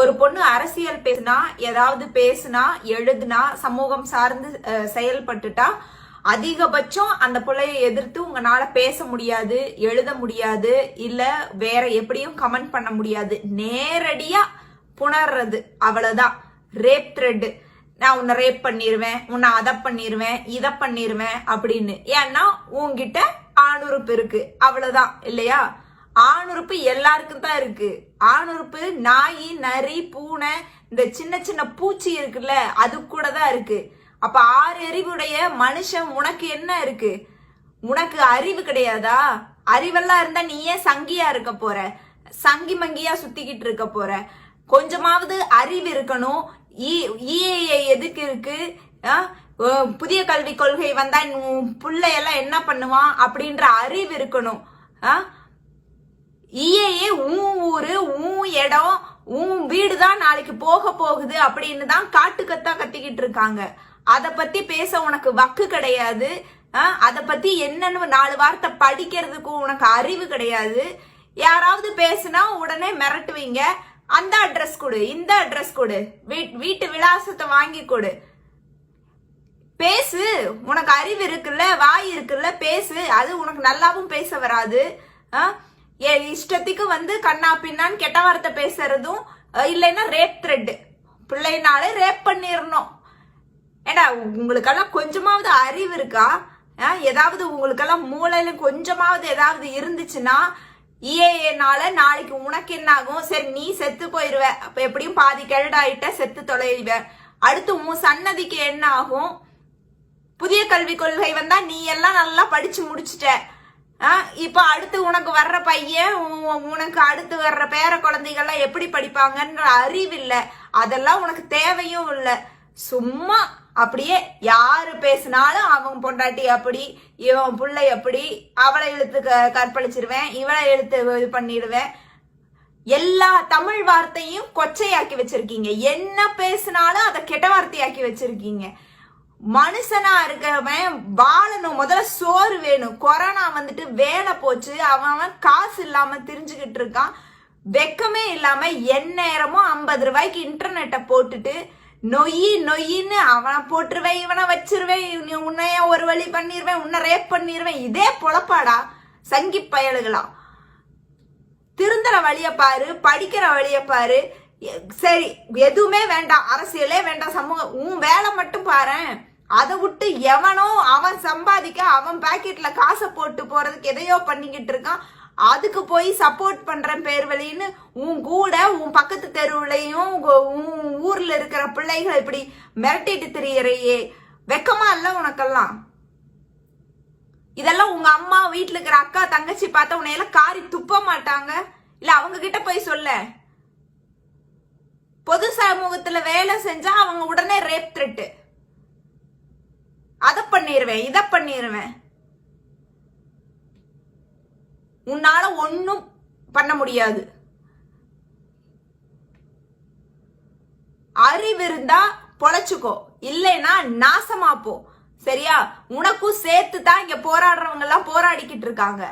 ஒரு பொண்ணு அரசியல் பேசினா, ஏதாவது பேசினா, எழுதுனா, சமூகம் சார்ந்து செயல்பட்டுட்டா அதிகபட்சம் அந்த பிள்ளைய எதிர்த்து உங்களால பேச முடியாது, எழுத முடியாது, இல்ல வேற எப்படியும் கமெண்ட் பண்ண முடியாது. நேரடியா புணர்றது, அவ்வளவுதான். ரேப் த்ரெட், நான் உன்னை ரேப் பண்ணிருவேன், உன்னை அதை பண்ணிருவேன், இதை பண்ணிருவேன் அப்படின்னு. ஏன்னா உன்கிட்ட ஆணுறுப்பு இருக்கு, அவ்வளவுதான் இல்லையா? ஆணுறுப்பு எல்லாருக்கும் தான் இருக்கு. ஆணுறுப்பு நாய், நரி, பூனை, இந்த சின்ன சின்ன பூச்சி இருக்குல்ல, அது கூட தான் இருக்கு. அப்ப 6 அறிவுடைய மனுஷன் உனக்கு என்ன இருக்கு? உனக்கு அறிவு கிடையாதா? அறிவெல்லாம் இருந்தா நீ ஏன் சங்கியா இருக்க போற? சங்கி மங்கியா சுத்திக்கிட்டு இருக்க போற? கொஞ்சமாவது அறிவு இருக்கணும். EAA எதுக்கு இருக்கு? புதிய கல்விக் கொள்கை வந்தா பிள்ளையெல்லாம் என்ன பண்ணுவான் அப்படின்ற அறிவு இருக்கணும். EAA உன் ஊரு, உன் இடம், உன் வீடுதான் நாளைக்கு போக போகுது அப்படின்னு தான் காட்டுக்கத்தா கத்திக்கிட்டு இருக்காங்க. அத பத்தி பேச உனக்கு வக்கு கிடையாது. அத பத்தி என்னன்னு 4 வார்த்தை படிக்கிறதுக்கு உனக்கு அறிவு கிடையாது. யாராவது பேசுனா உடனே மிரட்டுவீங்க. அந்த அட்ரஸ் கொடு, இந்த அட்ரஸ் கொடு, வீட்டு விலாசத்தை வாங்கி கொடு. பேசு, உனக்கு அறிவு இருக்குல்ல, வாய் இருக்குல்ல, பேசு. அது உனக்கு நல்லாவும் பேச வராது. இஷ்டத்துக்கு கண்ணா பின்னான்னு கெட்ட வார்த்தை பேசுறதும் இல்லைன்னா ரேப் த்ரெட், பிள்ளைனாலே ரேப் பண்ணிடணும். ஏடா உங்களுக்கெல்லாம் கொஞ்சமாவது அறிவு இருக்கா? ஏதாவது உங்களுக்கெல்லாம் மூளையில கொஞ்சமாவது ஏதாவது இருந்துச்சுன்னா, EAAனால நாளைக்கு உனக்கு என்ன ஆகும்? சரி, நீ செத்து போயிருவ, அப்ப எப்படியும் பாதி கெழடாயிட்ட, செத்து தொலைவ. அடுத்து உன் சன்னதிக்கு என்ன ஆகும்? புதிய கல்விக் கொள்கை வந்தா நீ எல்லாம் நல்லா படிச்சு முடிச்சுட்ட. இப்ப அடுத்து உனக்கு வர்ற பையன், உனக்கு அடுத்து வர்ற பேர குழந்தைகள்லாம் எப்படி படிப்பாங்கன்ற அறிவு இல்ல. அதெல்லாம் உனக்கு தேவையும் இல்ல. சும்மா அப்படியே யாரு பேசினாலும் அவங்க பொண்டாட்டி அப்படி, இவன் பிள்ளை அப்படி, அவளை இழுத்து கற்பழிச்சிருவேன், இவளை இழுத்து இது பண்ணிடுவேன். எல்லா தமிழ் வார்த்தையும் கொச்சையாக்கி வச்சிருக்கீங்க. என்ன பேசினாலும் அதை கெட்ட வார்த்தையாக்கி வச்சிருக்கீங்க. மனுஷனா இருக்கவன் வாழணும், முதல்ல சோறு வேணும். கொரோனா வேலை போச்சு, அவன் காசு இல்லாம திரிஞ்சுக்கிட்டு இருக்கான். வெக்கமே இல்லாம எந்நேரமும் 50 ரூபாய்க்கு இன்டர்நெட்டை போட்டுட்டு நொய்யின்னு அவனை போட்டுருவேன், இவனை வச்சிருவேன், உன்னைய ஒரு வழி பண்ணிருவேன், உன்னை ரேப் பண்ணிருவேன். இதே பொழப்பாடா சங்கி பயலுகளா? திருந்துற வழிய பாரு, படிக்கிற வழிய பாரு. சரி, எதுவுமே வேண்டாம், அரசியலே வேண்டாம், சமூகம், உன் வேலை மட்டும் பாரு. அதை விட்டு எவனோ அவன் சம்பாதிக்க, அவன் பாக்கெட்ல காசை போட்டு போறதுக்கு எதையோ பண்ணிக்கிட்டு இருக்கான். அதுக்கு போய் சப்போர்ட் பண்றேன் பேர் வழின்னு உன் கூட உன் பக்கத்து தெருவுலையும் உன் ஊர்ல இருக்கிற பிள்ளைகளை இப்படி மிரட்டிட்டு திரியறையே, வெக்கமா இல்ல உனக்கெல்லாம்? இதெல்லாம் உங்க அம்மா, வீட்டுல இருக்கிற அக்கா, தங்கச்சி பார்த்தா உன்னையெல்லாம் காரி துப்ப மாட்டாங்க? இல்ல அவங்க கிட்ட போய் சொல்ல. பொது சமூகத்துல வேலை செஞ்சா அவங்க உடனே ரேப் த்ரெட், அத பண்ணிருவேன், இத பண்ணிருவேன். உன்னால ஒன்னும் பண்ண முடியாது. அறிவு இருந்தா பொழைச்சுக்கோ, இல்லைன்னா நாசமா போ. சரியா? உனக்கும் சேர்த்து தான் இங்க போராடுறவங்க எல்லாம் போராடிக்கிட்டு இருக்காங்க.